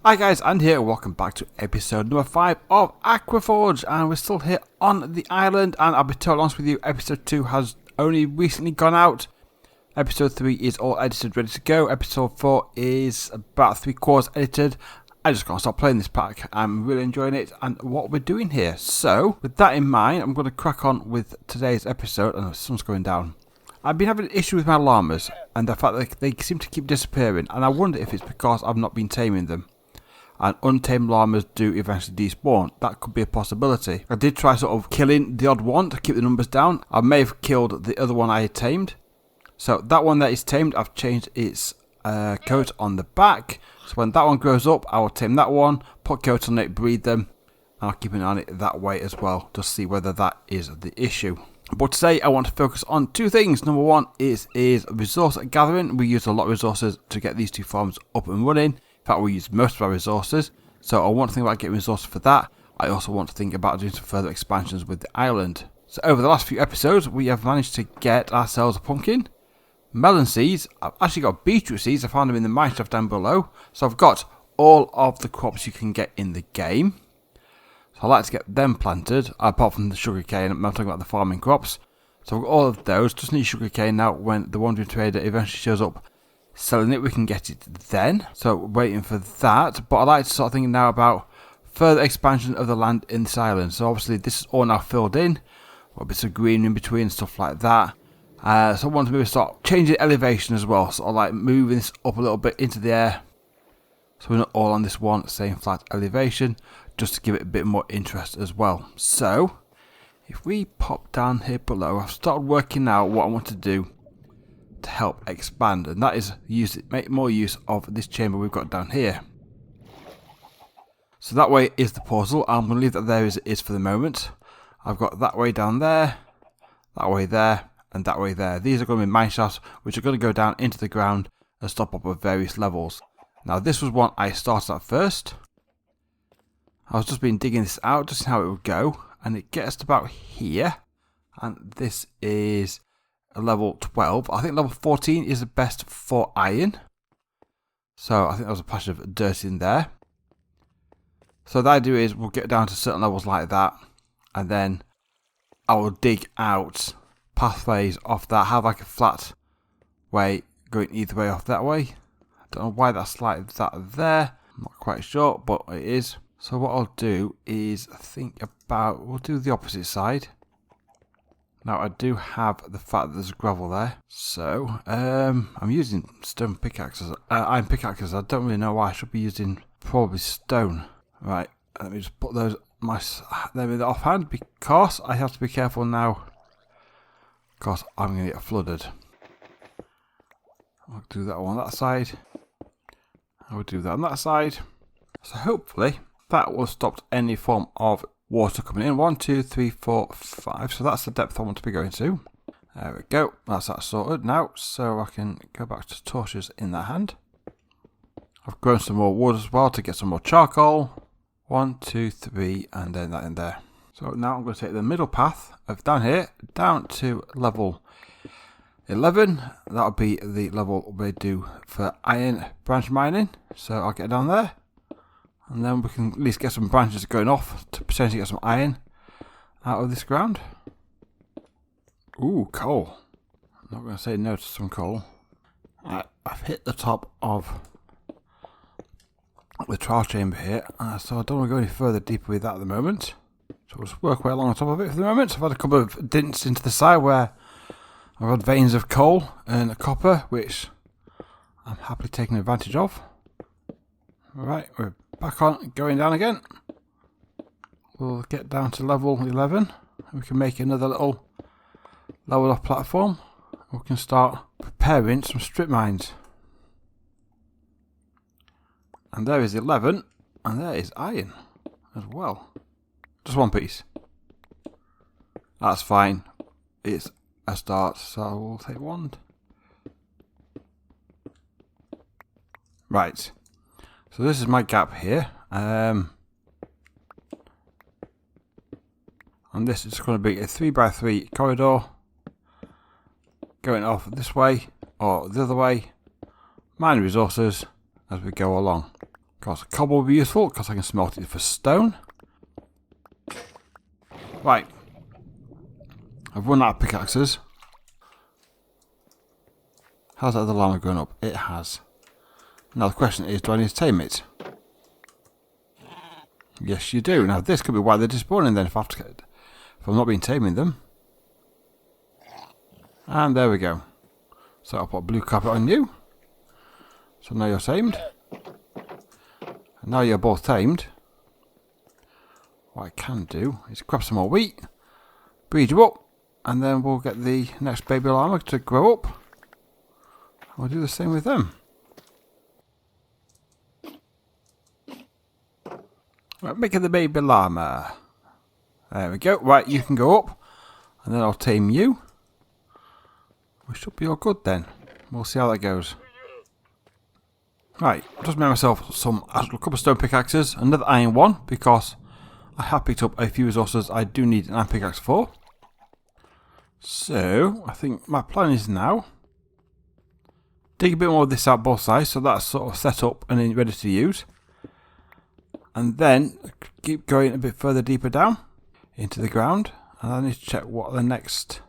Hi guys, and here, welcome back to episode number 5 of Aqua Forge, and we're still here on the island, and I'll be totally honest with you, episode 2 has only recently gone out. Episode 3 is all edited, ready to go. Episode 4 is about 3/4 edited. I just can't stop playing this pack. I'm really enjoying it and what we're doing here. So, with that in mind, I'm going to crack on with today's episode. Oh, the sun's going down. I've been having an issue with my llamas, and the fact that they seem to keep disappearing, and I wonder if it's because I've not been taming them. And untamed llamas do eventually despawn. That could be a possibility. I did try sort of killing the odd one to keep the numbers down. I may have killed the other one I had tamed. So that one that is tamed, I've changed its coat on the back. So when that one grows up, I will tame that one, put coat on it, breed them, and I'll keep an eye on it that way as well, to see whether that is the issue. But today I want to focus on two things. Number one is resource gathering. We use a lot of resources to get these two farms up and running. In fact, we use most of our resources, so I want to think about getting resources for that. I also want to think about doing some further expansions with the island. So over the last few episodes, we have managed to get ourselves a pumpkin, melon seeds. I've actually got beetroot seeds. I found them in the mineshaft down below. So I've got all of the crops you can get in the game. So I like to get them planted, apart from the sugarcane. I'm talking about the farming crops. So I've got all of those. Just need sugarcane now. When the wandering trader eventually shows up selling it, we can get it then. So waiting for that. But I like to start thinking now about further expansion of the land in this island. So obviously this is all now filled in. Got bits of green in between and stuff like that. So I want to maybe start changing elevation as well. So I like moving this up a little bit into the air. So we're not all on this one same flat elevation. Just to give it a bit more interest as well. So if we pop down here below, I've started working out what I want to do to help expand, and that is make more use of this chamber we've got down here. So that way is the portal. I'm going to leave that there as it is for the moment. I've got that way down there, that way there, and that way there. These are going to be mineshafts which are going to go down into the ground and stop up at various levels. Now this was one I started at first. I was just been digging this out, just how it would go, and it gets to about here, and this is a level 12. I think level 14 is the best for iron. So I think there was a patch of dirt in there. So the idea is we'll get down to certain levels like that, and then I will dig out pathways off that, have like a flat way going either way off that way. I don't know why that's like that there. I'm not quite sure, but it is. So what I'll do is think about, we'll do the opposite side. Now I do have the fact that there's gravel there, so I'm using stone pickaxes, iron pickaxes. I don't really know why. I should be using probably stone. Right, let me just put those offhand because I have to be careful now, because I'm going to get flooded. I'll do that on that side. I will do that on that side. So hopefully that will stop any form of water coming in. 1, 2, 3, 4, 5. So that's the depth I want to be going to. There we go. That's that sorted now. So I can go back to torches in that hand. I've grown some more wood as well to get some more charcoal. 1, 2, 3, and then that in there. So now I'm going to take the middle path of down here down to level 11. That'll be the level we do for iron branch mining. So I'll get down there. And then we can at least get some branches going off to potentially get some iron out of this ground. Ooh, coal. I'm not going to say no to some coal. I've hit the top of the trial chamber here, so I don't want to go any further deeper with that at the moment. So we'll just work way along the top of it for the moment. I've had a couple of dints into the side where I've had veins of coal and copper, which I'm happily taking advantage of. Alright, we're back on, going down again. We'll get down to level 11. We can make another little level off platform. We can start preparing some strip mines. And there is 11, and there is iron as well. Just one piece. That's fine. It's a start, so we'll take one. Right. So this is my gap here, and this is going to be a 3x3 corridor going off this way or the other way, mine resources as we go along. Because cobble will be useful, because I can smelt it for stone. Right. I've run out of pickaxes. How's that other llama going up? It has. Now the question is, do I need to tame it? Yes, you do. Now this could be why they're despawning then, if I'm not been taming them. And there we go. So I'll put a blue carpet on you. So now you're tamed. And now you're both tamed. What I can do is grab some more wheat, breed you up, and then we'll get the next baby llama to grow up. We'll do the same with them. Right, making the baby llama. There we go. Right, you can go up, and then I'll tame you. We should be all good then. We'll see how that goes. Right, just made myself a couple of stone pickaxes, another iron one, because I have picked up a few resources I do need an iron pickaxe for. So, I think my plan is now dig a bit more of this out both sides, so that's sort of set up and ready to use. And then keep going a bit further deeper down into the ground, and I need to check what the next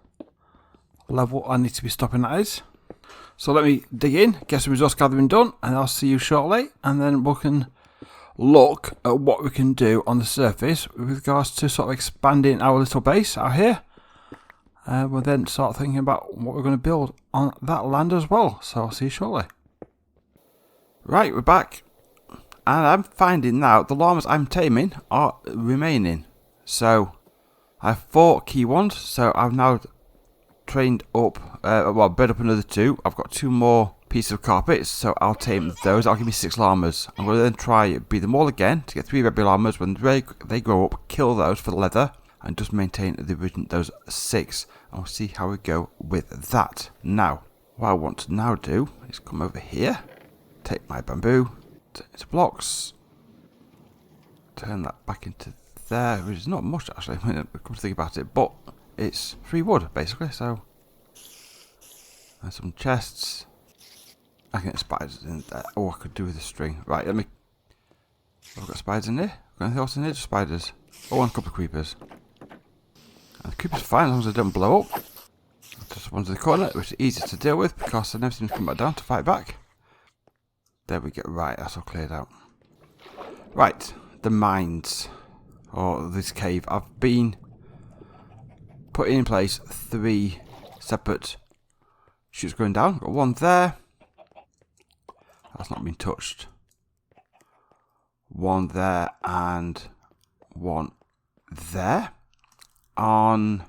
level I need to be stopping at is. So let me dig in, get some resource gathering done, and I'll see you shortly, and then we can look at what we can do on the surface with regards to sort of expanding our little base out here. We'll then start thinking about what we're going to build on that land as well. So I'll see you shortly. Right, we're back. And I'm finding now the llamas I'm taming are remaining. So I have 4 key ones. So I've now trained up, bred up another 2. I've got 2 more pieces of carpets. So I'll tame those. That'll give me 6 llamas. I'm going to then try breed them all again to get 3 baby llamas. When they grow up, kill those for the leather. And just maintain those 6. And we'll see how we go with that. Now, what I want to now do is come over here. Take my bamboo. Turn it to blocks. Turn that back into there. Which is not much actually, come to think about it. But it's 3 wood basically. So, and some chests. I can get spiders in there. Oh, I could do with a string. Right, let me. I've got spiders in here. Got anything else in here? Just spiders. Oh, and a couple of creepers. And the creepers are fine as long as they don't blow up. Just one to the corner, which is easy to deal with because they never seem to come back down to fight back. There we go. Right, that's all cleared out. Right, the mines. Or this cave. I've been putting in place 3 separate chutes going down. Got one there. That's not been touched. One there and one there. On,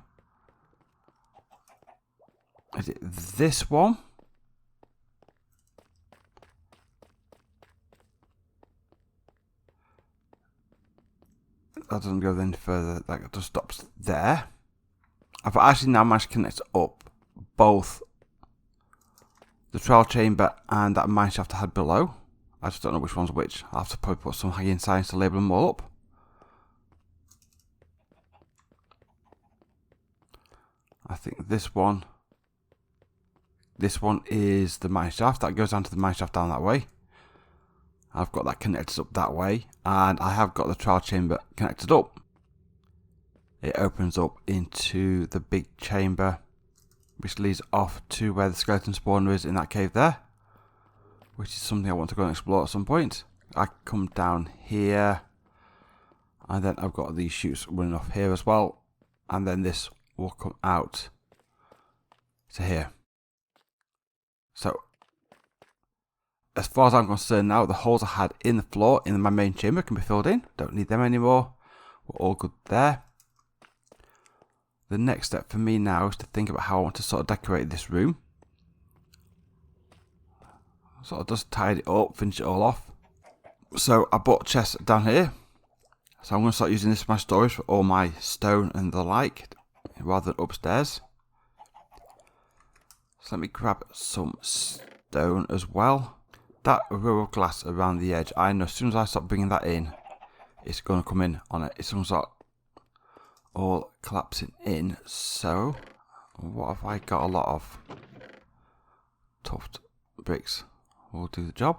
is it this one? That doesn't go any further, that just stops there. I've actually now managed to connect up both the trial chamber and that mineshaft I had below. I just don't know which one's which. I'll have to probably put some hanging signs to label them all up. I think this one is the mineshaft. That goes down to the mineshaft down that way. I've got that connected up that way. And I have got the trial chamber connected up. It opens up into the big chamber, which leads off to where the skeleton spawner is in that cave there. Which is something I want to go and explore at some point. I come down here. And then I've got these chutes running off here as well. And then this will come out to here. So, as far as I'm concerned now, the holes I had in the floor in my main chamber can be filled in. Don't need them anymore. We're all good there. The next step for me now is to think about how I want to sort of decorate this room. Sort of just tidy it up, finish it all off. So I bought chests down here. So I'm going to start using this as my storage for all my stone and the like, rather than upstairs. So let me grab some stone as well. That row of glass around the edge, I know as soon as I start bringing that in, it's going to come in on it. It's going to start all collapsing in. So, what have I got? A lot of tuft bricks will do the job.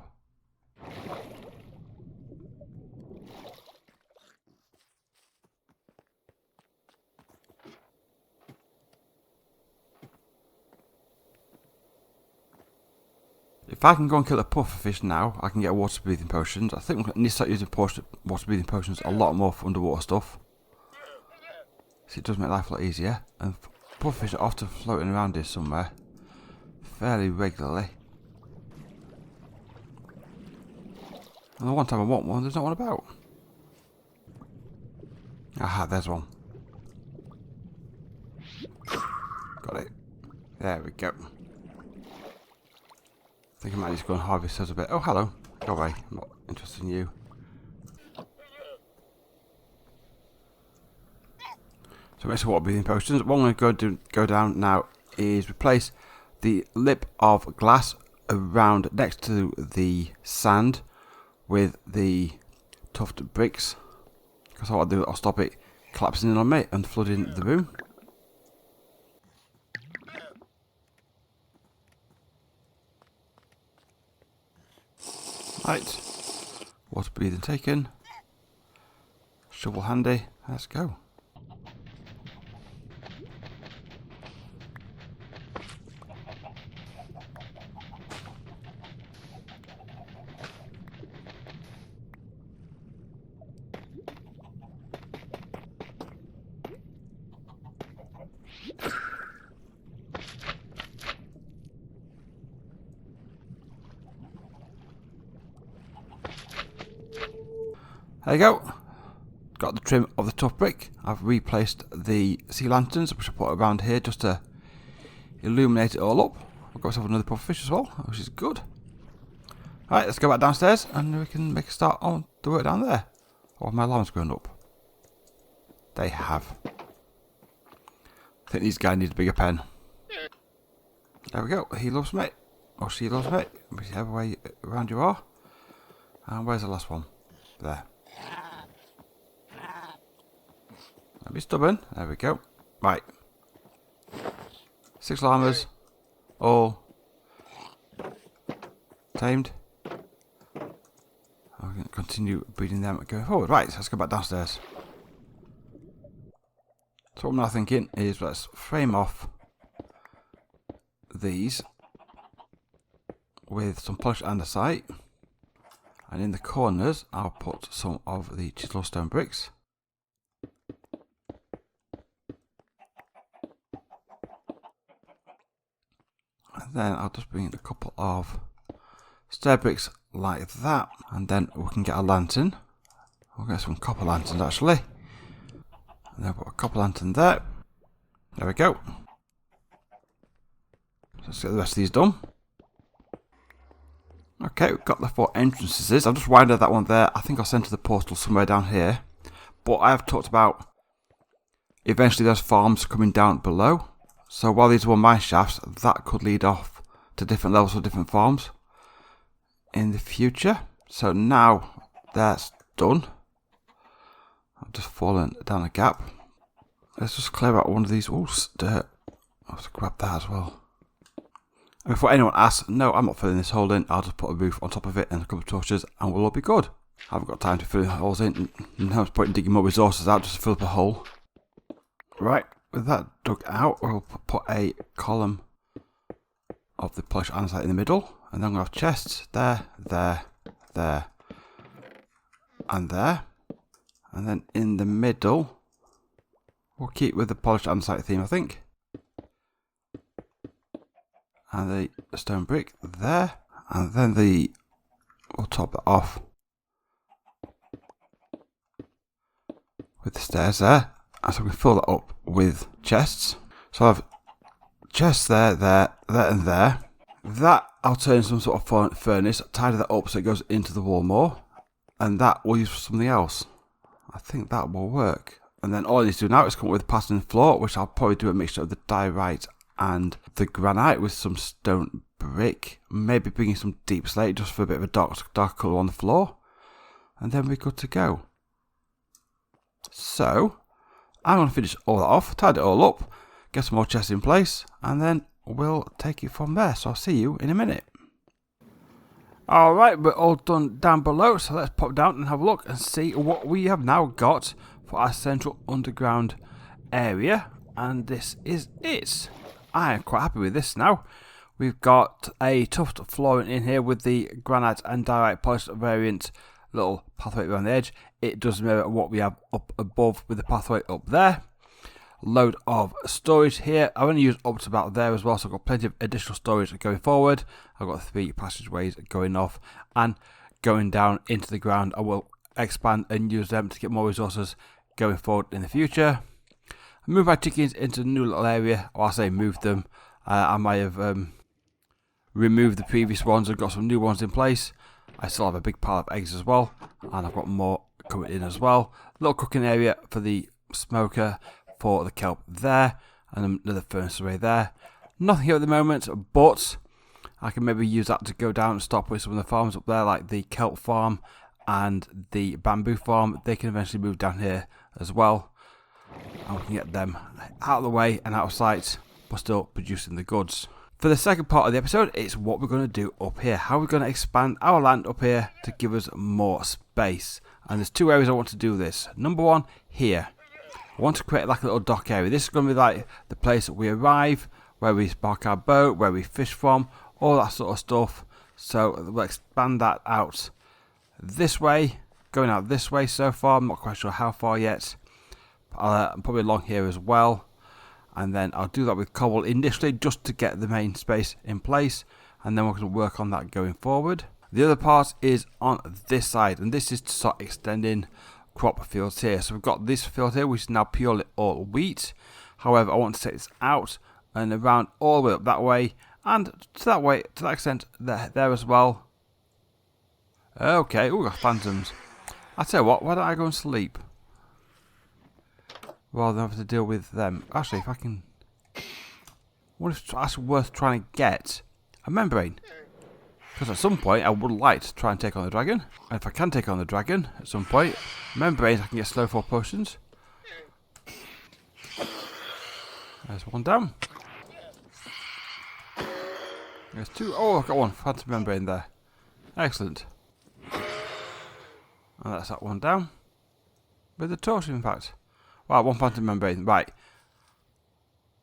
If I can go and kill a pufferfish now, I can get water breathing potions. I think we need to start using water breathing potions a lot more for underwater stuff. So it does make life a lot easier. And pufferfish are often floating around here somewhere fairly regularly. And the one time I want one, there's not one about. Aha, there's one. Got it. There we go. I think I might just go and harvest those a bit. Oh, hello. Go away. I'm not interested in you. So make some water breathing potions. What I'm going to go down now is replace the lip of glass around next to the sand with the tufted bricks. Because what I'll do, I'll stop it collapsing in on me and flooding the room. Right, water breathing taken, shovel handy, let's go. There you go. Got the trim of the tough brick. I've replaced the sea lanterns, which I put around here just to illuminate it all up. I've got myself another pufferfish as well, which is good. Right, let's go back downstairs and we can make a start on the work down there. Oh, my alarm's going up. They have. I think these guys need a bigger pen. There we go. He loves me. Or she loves me. Whichever way around you are. And where's the last one? There. Don't be stubborn. There we go. Right. 6 llamas. All tamed. I'm going to continue breeding them going forward. Right, so let's go back downstairs. So what I'm now thinking is let's frame off these with some polished andesite. And in the corners, I'll put some of the chisel stone bricks. And then I'll just bring in a couple of stair bricks like that. And then we can get a lantern. We'll get some copper lanterns actually. And then put a copper lantern there. There we go. So let's get the rest of these done. Okay, we've got the 4 entrances. I've just widened that one there. I think I'll send to the portal somewhere down here. But I have talked about eventually those farms coming down below. So while these were mine shafts, that could lead off to different levels of different farms in the future. So now that's done. I've just fallen down a gap. Let's just clear out one of these. Oh, dirt. I'll have to grab that as well. And before anyone asks, no, I'm not filling this hole in. I'll just put a roof on top of it and a couple of torches and we'll all be good. I haven't got time to fill the holes in. No point in digging more resources out just to fill up a hole. Right, with that dug out, we'll put a column of the polished andesite in the middle. And then I'm going to have chests there, there, there, and there. And then in the middle, we'll keep with the polished andesite theme, I think. And the stone brick there, and then we'll top that off with the stairs there, and so we can fill that up with chests. So I have chests there, there, there, and there. That I'll turn into some sort of furnace, tidy that up so it goes into the wall more, and that we'll use for something else. I think that will work. And then all I need to do now is come up with a pattern floor, which I'll probably do a mixture of the diorite and the granite with some stone brick, maybe bringing some deep slate just for a bit of a dark colour on the floor, and then we're good to go. So I'm going to finish all that off, tidy it all up, get some more chests in place, and then we'll take it from there. So I'll see you in a minute. Alright, we're all done down below, so let's pop down and have a look and see what we have now got for our central underground area, and this is it. I am quite happy with this now. We've got a tuft flooring in here with the granite and diorite polished variant little pathway around the edge. It does mirror what we have up above with the pathway up there. Load of storage here. I only use up to about there as well, so I've got plenty of additional storage going forward. I've got 3 passageways going off and going down into the ground. I will expand and use them to get more resources going forward in the future. Move my chickens into a new little area. Or I say move them. I might have removed the previous ones and got some new ones in place. I still have a big pile of eggs as well, and I've got more coming in as well. Little cooking area for the smoker for the kelp there, and another furnace array there. Nothing here at the moment, but I can maybe use that to go down and stop with some of the farms up there, like the kelp farm and the bamboo farm. They can eventually move down here as well, and we can get them out of the way and out of sight, but still producing the goods. For the second part of the episode, it's what we're going to do up here. How we're going to expand our land up here to give us more space. And there's 2 areas I want to do this. Number 1, here. I want to create like a little dock area. This is going to be like the place that we arrive, where we park our boat, where we fish from, all that sort of stuff. So we'll expand that out this way, going out this way so far. I'm not quite sure how far yet. Probably along here as well. And then I'll do that with cobble initially just to get the main space in place, and then we're going to work on that going forward. The other part is on this side, and this is to start extending crop fields here. So we've got this field here, which is now purely all wheat. However, I want to take this out and around all the way up that way, and to that extent there as well. Okay, we've got phantoms. I tell you what, why don't I go and sleep rather than have to deal with them? Actually, if I can, what if it's worth trying to get a membrane? Because at some point I would like to try and take on the dragon. And if I can take on the dragon at some point, membranes I can get slow 4 potions. There's one down. There's 2. Oh, I've got one phantom membrane there. Excellent. And that's that one down. With the torch, in fact. Wow, 1 phantom membrane. Right.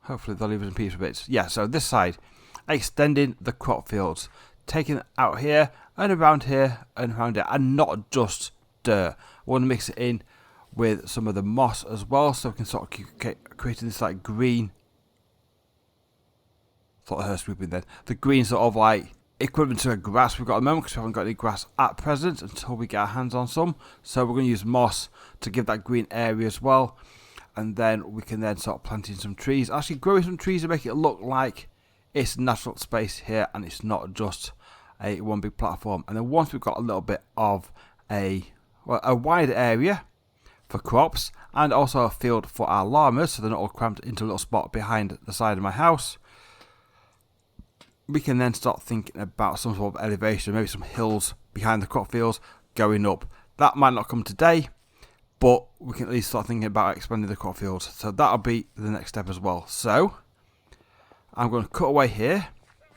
Hopefully they'll leave us in peace for bits. Yeah, so this side, extending the crop fields. Taking it out here and around here and around here, and not just dirt. I want to mix it in with some of the moss as well, so we can sort of keep creating this like green. Thought I heard swooping then. The green sort of like equivalent to a grass we've got at the moment, because we haven't got any grass at present until we get our hands on some. So we're going to use moss to give that green area as well, and then we can then start planting some trees. Actually, growing some trees to make it look like it's a natural space here, and it's not just a one big platform. And then once we've got a little bit of a wider area for crops, and also a field for our llamas, so they're not all cramped into a little spot behind the side of my house, we can then start thinking about some sort of elevation, maybe some hills behind the crop fields going up. That might not come today, but we can at least start thinking about expanding the crop fields. So that'll be the next step as well. So I'm going to cut away here.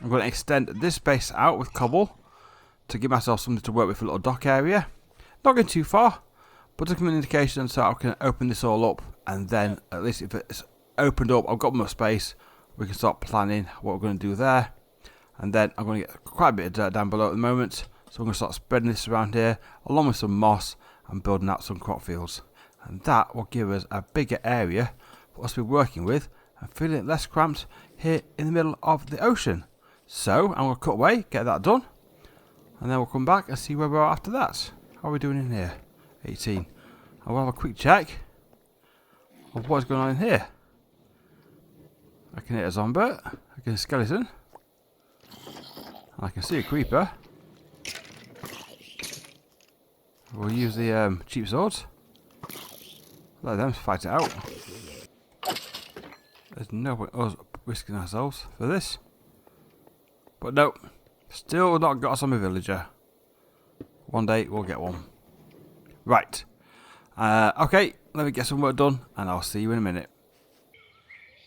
I'm going to extend this space out with cobble to give myself something to work with for a little dock area. Not going too far, but to give me an indication so I can open this all up, and then at least if it's opened up, I've got more space, we can start planning what we're going to do there. And then I'm going to get quite a bit of dirt down below at the moment, so I'm going to start spreading this around here along with some moss and building out some crop fields. And that will give us a bigger area for us to be working with and feeling it less cramped here in the middle of the ocean. So I'm going to cut away, get that done, and then we'll come back and see where we are after that. How are we doing in here? 18. I will have a quick check of what's going on in here. I can hit a zombie, I can hit a skeleton, I can see a creeper. We'll use the cheap swords. Let them fight it out. There's no point us risking ourselves for this. But no, still not got a zombie villager. One day we'll get one. Right. Okay, let me get some work done, and I'll see you in a minute.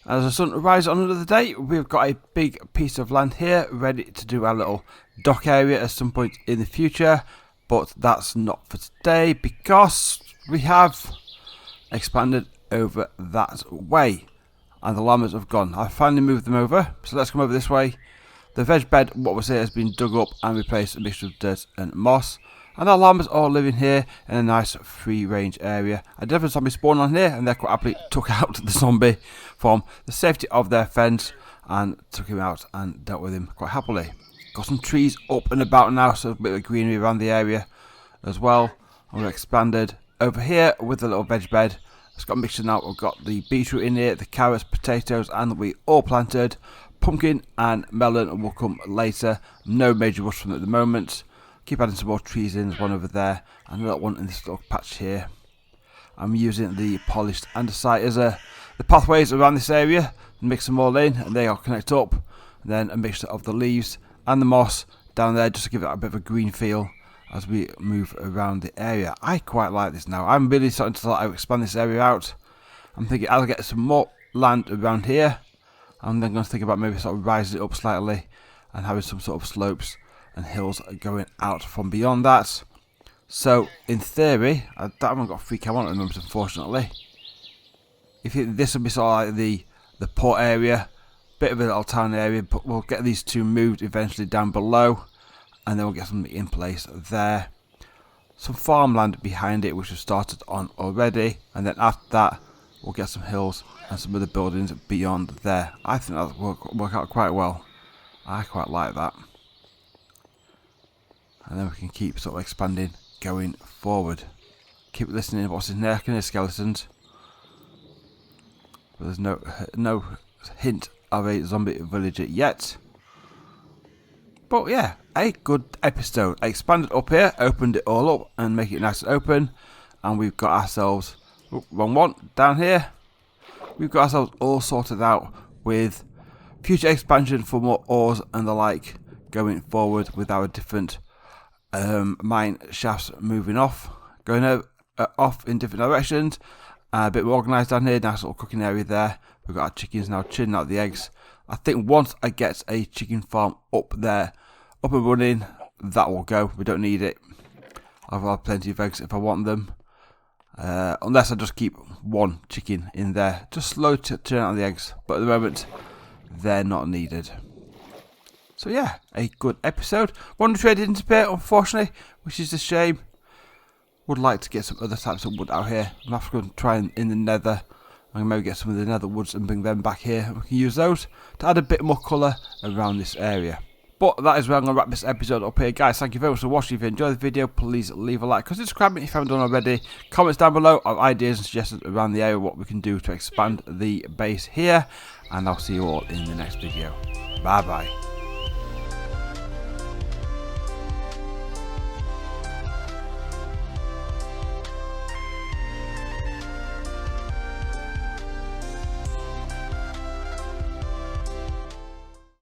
As the sun rises on another day, we've got a big piece of land here ready to do our little dock area at some point in the future. But that's not for today because we have expanded over that way. And the llamas have gone. I finally moved them over, so let's come over this way. The veg bed, what was here, has been dug up and replaced with a mixture of dirt and moss. And our llamas all living here in a nice free range area. I did have a zombie spawn on here, and they quite happily took out the zombie from the safety of their fence and took him out and dealt with him quite happily. Got some trees up and about now, so a bit of greenery around the area as well. And we're expanded over here with the little veg bed. It's got a mixture now. We've got the beetroot in here, the carrots, potatoes, and the wheat all planted. Pumpkin and melon will come later. No major rush from them at the moment. Keep adding some more trees in. There's one over there and a little one in this little patch here. I'm using the polished andesite as the pathways around this area. Mix them all in and they all connect up. And then a mixture of the leaves and the moss down there just to give it a bit of a green feel as we move around the area. I quite like this now. I'm really starting to expand this area out. I'm thinking I'll get some more land around here. I'm then going to think about maybe sort of rising it up slightly and having some sort of slopes and hills going out from beyond that. So in theory, I haven't got a free cam on at the moment, unfortunately. If this will be sort of like the port area, bit of a little town area, but we'll get these two moved eventually down below, and then we'll get something in place there. Some farmland behind it, which we've started on already, and then after that, we'll get some hills and some other buildings beyond there. I think that'll work out quite well. I quite like that. And then we can keep sort of expanding going forward. Keep listening to what's in there. I can hear skeletons, but there's no hint of a zombie villager yet. But yeah, a good episode. I expanded up here, opened it all up and make it nice and open, and we've got ourselves wrong one down here. We've got ourselves all sorted out with future expansion for more ores and the like going forward with our different mine shafts moving off, going off in different directions. A bit more organised down here. Nice little cooking area there. We've got our chickens now chilling out the eggs. I think once I get a chicken farm up there, up and running, that will go. We don't need it. I've got plenty of eggs if I want them. Unless I just keep one chicken in there. Just slow turn out the eggs. But at the moment, they're not needed. So yeah, a good episode. One trade didn't appear, unfortunately, which is a shame. Would like to get some other types of wood out here. I'm going to have to go try in the nether. I'm going to maybe get some of the nether woods and bring them back here. We can use those to add a bit more colour around this area. But that is where I'm going to wrap this episode up here. Guys, thank you very much for watching. If you enjoyed the video, please leave a like. Subscribe if you haven't done already. Comments down below of ideas and suggestions around the area, what we can do to expand the base here. And I'll see you all in the next video. Bye bye.